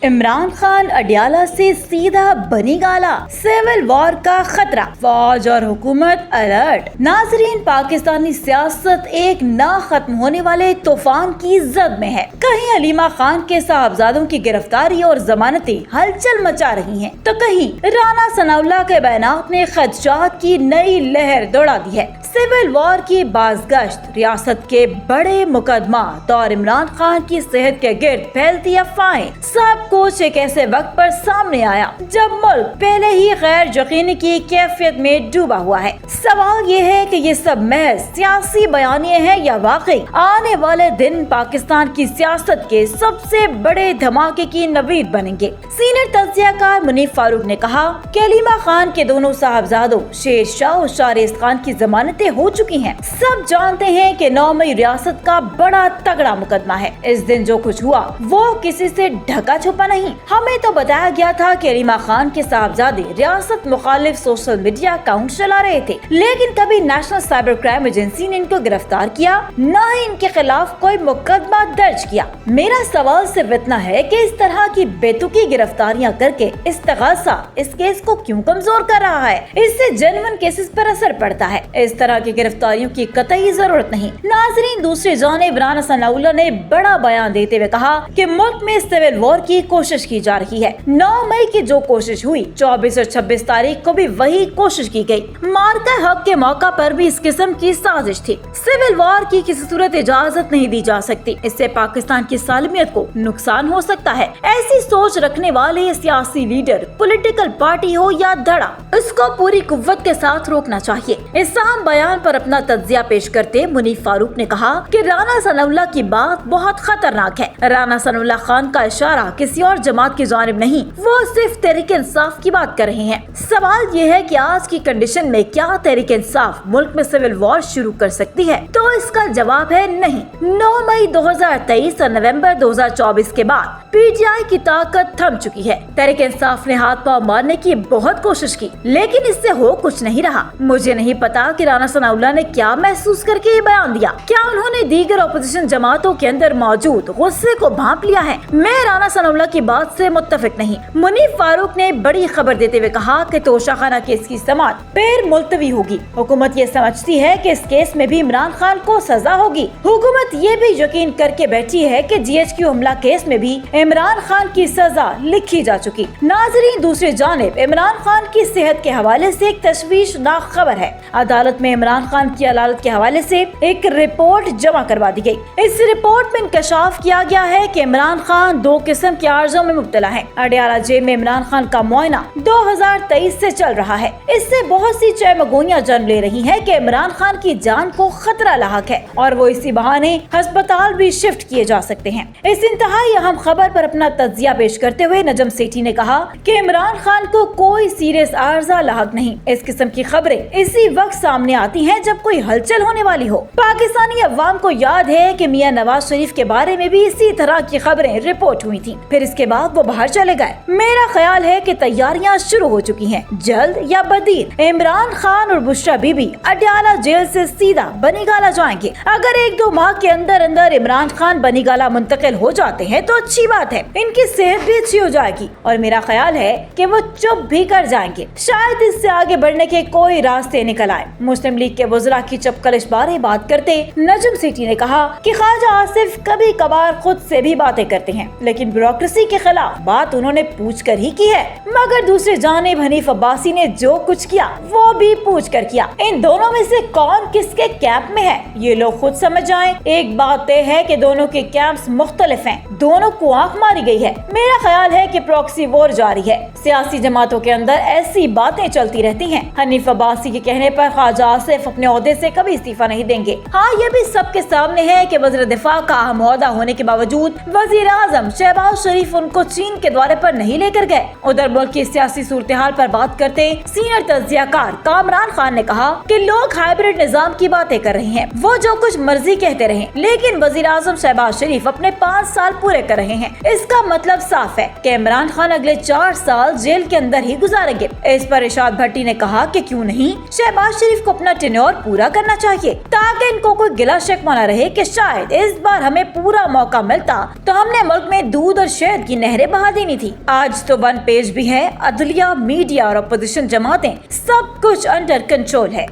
इमरान खान अडियाला से सीधा बनी गाला, सिविल वॉर का खतरा, फौज और हुकूमत अलर्ट। नाजरीन, पाकिस्तानी सियासत एक ना खत्म होने वाले तूफान की जद में है। कहीं हलीमा खान के साहबजादों की गिरफ्तारी और जमानतें हलचल मचा रही हैं, तो कहीं राना सनाउल्लाह के बयानात ने खदशात की नई लहर दौड़ा दी है। सिविल वॉर की बाज़गश्त, रियासत के बड़े मुकदमात और इमरान खान की सेहत के गिर्द फैलती अफवाहें, सब कुछ एक ऐसे वक्त पर सामने आया जब मुल्क पहले ही गैर यकीनी की कैफियत में डूबा हुआ है। सवाल ये है कि ये सब महज सियासी बयानिए हैं या वाकई आने वाले दिन पाकिस्तान की सियासत के सबसे बड़े धमाके की नवीद बनेंगे। सीनियर तज्जियाकार मुनीफ फारूक ने कहा कि हलीमा खान के दोनों साहबजादों शेर शाह और शाहरेज खान की जमानतें हो चुकी हैं। सब जानते हैं कि 9 मई रियासत का बड़ा तगड़ा मुकदमा है। इस दिन जो कुछ हुआ वो किसी से ढका छुपा नहीं। हमें तो बताया गया था कि हलीमा खान के साहबजादे रियासत मुखालिफ सोशल मीडिया अकाउंट चला रहे थे, लेकिन कभी नेशनल साइबर क्राइम एजेंसी ने इनको गिरफ्तार किया, न ही इनके खिलाफ कोई मुकदमा दर्ज किया। मेरा सवाल सिर्फ इतना है कि इस तरह की बेतुकी गिरफ्तारियां करके इस्तगासा इस केस को क्यों कमजोर कर रहा है? इससे जेन्युइन केसेस पर असर पड़ता है। इस तरह की गिरफ्तारियों की कतई जरूरत नहीं। नाजरीन, दूसरी जानिब राना सनाउल्लाह ने बड़ा बयान देते हुए कहा कि मुल्क में सिविल वॉर की कोशिश की जा रही है। 9 मई की जो कोशिश हुई, 24 और 26 तारीख को भी वही कोशिश की गई। मार्का हक के मौका पर भी इस किस्म की साजिश थी। सिविल वॉर की किसी सूरत इजाजत नहीं दी जा सकती। इससे पाकिस्तान की सालमियत को नुकसान हो सकता है। ऐसी सोच रखने वाले सियासी लीडर, पॉलिटिकल पार्टी हो या धड़ा, उसको पूरी कुव्वत के साथ रोकना चाहिए। इस अहम बयान पर अपना तज्जिया पेश करते मुनीफ फारूक ने कहा कि राना सनाउल्लाह की बात बहुत खतरनाक है। राना सनाउल्लाह खान का इशारा किसी और जमात की जानिब नहीं, वो सिर्फ तहरीक इंसाफ की बात कर रहे हैं। सवाल ये है कि आज की कंडीशन में क्या तहरीक इंसाफ मुल्क में सिविल वॉर शुरू कर सकती है? तो इसका जवाब है नहीं। 9 मई 2023 और नवंबर 2024 के बाद पीटीआई की ताकत थम चुकी है। तहरीक इंसाफ ने हाथ पांव मारने की बहुत कोशिश की, लेकिन इससे हो कुछ नहीं रहा। मुझे नहीं पता कि राना सनाउल्लाह ने क्या महसूस करके ये बयान दिया। क्या उन्होंने दीगर अपोजिशन जमातों के अंदर मौजूद गुस्से को भांप लिया है? मैं राना सनाउल्लाह की बात से मुत्तफिक नहीं। मुनीफ फारूक ने बड़ी खबर देते हुए कहा कि तोशाखाना केस की समाअत फिर मुलतवी होगी। हुकूमत ये समझती है कि इस केस में भी इमरान खान को सजा होगी। हुकूमत ये भी यकीन करके बैठी है कि GHQ हमला केस में भी इमरान खान की सजा लिखी जा चुकी। नाजरीन, दूसरी जानिब इमरान खान की सेहत के हवाले से एक तशवीशनाक खबर है। अदालत में इमरान खान की अदालत के हवाले से एक रिपोर्ट जमा करवा दी गई। इस रिपोर्ट में इंकशाफ किया गया है कि इमरान खान 2 किस्म के आर्जों में मुब्तला है। अडियाला जेल में इमरान खान का मुआयना 2023 से चल रहा है। इससे बहुत सी चहमगोइयां जन्म ले रही हैं कि इमरान खान की जान को खतरा लाहक है और वो इसी बहाने अस्पताल भी शिफ्ट किए जा सकते हैं। इस इंतहाई अहम खबर पर अपना तज्जिया पेश करते हुए नजम सेठी ने कहा कि इमरान खान को कोई सीरियस आर्जा लाहक नहीं। इस किस्म की खबरें इसी वक्त सामने आती हैं जब कोई हलचल होने वाली हो। पाकिस्तानी अवाम को याद है कि मियां नवाज शरीफ के बारे में भी इसी तरह की खबरें रिपोर्ट हुई थी, फिर इसके बाद वो बाहर चले गए। मेरा ख्याल है कि तैयारियां शुरू हो चुकी हैं। जल्द या बदीर इमरान खान और बुशरा बीबी अडियाला जेल से सीधा बनीगाला जाएंगे। अगर 1-2 माह के अंदर अंदर इमरान खान बनीगाला मुंतकिल हो जाते हैं तो अच्छी बात है, इनकी सेहत भी अच्छी हो जाएगी और मेरा ख्याल है कि वो चुप भी कर जाएंगे। शायद इससे आगे बढ़ने के कोई रास्ते निकल आए। मुस्लिम लीग के वज़रा की चपकलिश बारे बात करते नजम सेठी ने कहा कि ख्वाजा आसिफ कभी कभार खुद से भी बातें करते हैं, लेकिन ब्यूरोक्रेसी के खिलाफ बात उन्होंने पूछ कर ही की है। मगर दूसरे जानिब हनीफ अब्बासी ने जो कुछ किया वो भी पूछ कर किया। इन दोनों में से कौन किसके कैंप में है ये लोग खुद समझ जाएं। एक बात तय है कि दोनों के कैंप्स मुख्तलिफ हैं, दोनों को आंख मारी गई है। मेरा ख्याल है कि प्रॉक्सी वॉर जारी है। सियासी जमातों के अंदर ऐसी बातें चलती रहती हैं। हनीफ अब्बासी के कहने पर ख्वाजा आसिफ अपने ओहदे से कभी इस्तीफा नहीं देंगे। हाँ, ये भी सबके सामने है कि वज़ीर दिफा का अहम ओहदा होने के बावजूद वज़ीर आज़म शहबाज शरीफ उनको चीन के दौरे पर नहीं लेकर गए। उधर मुल्क मुल्क की सियासी सूरत हाल पर बात करते सीनियर तज्जियाकार कामरान खान ने कहा कि लोग हाइब्रिड निजाम की बातें कर रहे हैं, वो जो कुछ मर्जी कहते रहे, लेकिन वजीर आजम शहबाज शरीफ अपने 5 साल पूरे कर रहे हैं। इसका मतलब साफ है कि इमरान खान अगले 4 साल जेल के अंदर ही गुजारेंगे। इस पर इरशाद भट्टी ने कहा कि क्यों नहीं, शहबाज शरीफ को अपना टेन्योर पूरा करना चाहिए ताकि इनको कोई गिला शिकवा न रहे कि शायद इस बार हमें पूरा मौका मिलता तो हमने मुल्क में दूध और शहद की नहरें बहा देनी थी। आज तो 1 पेज भी है, अदलिया, मीडिया और अपोजिशन जमातें सब कुछ अंडर कंट्रोल है।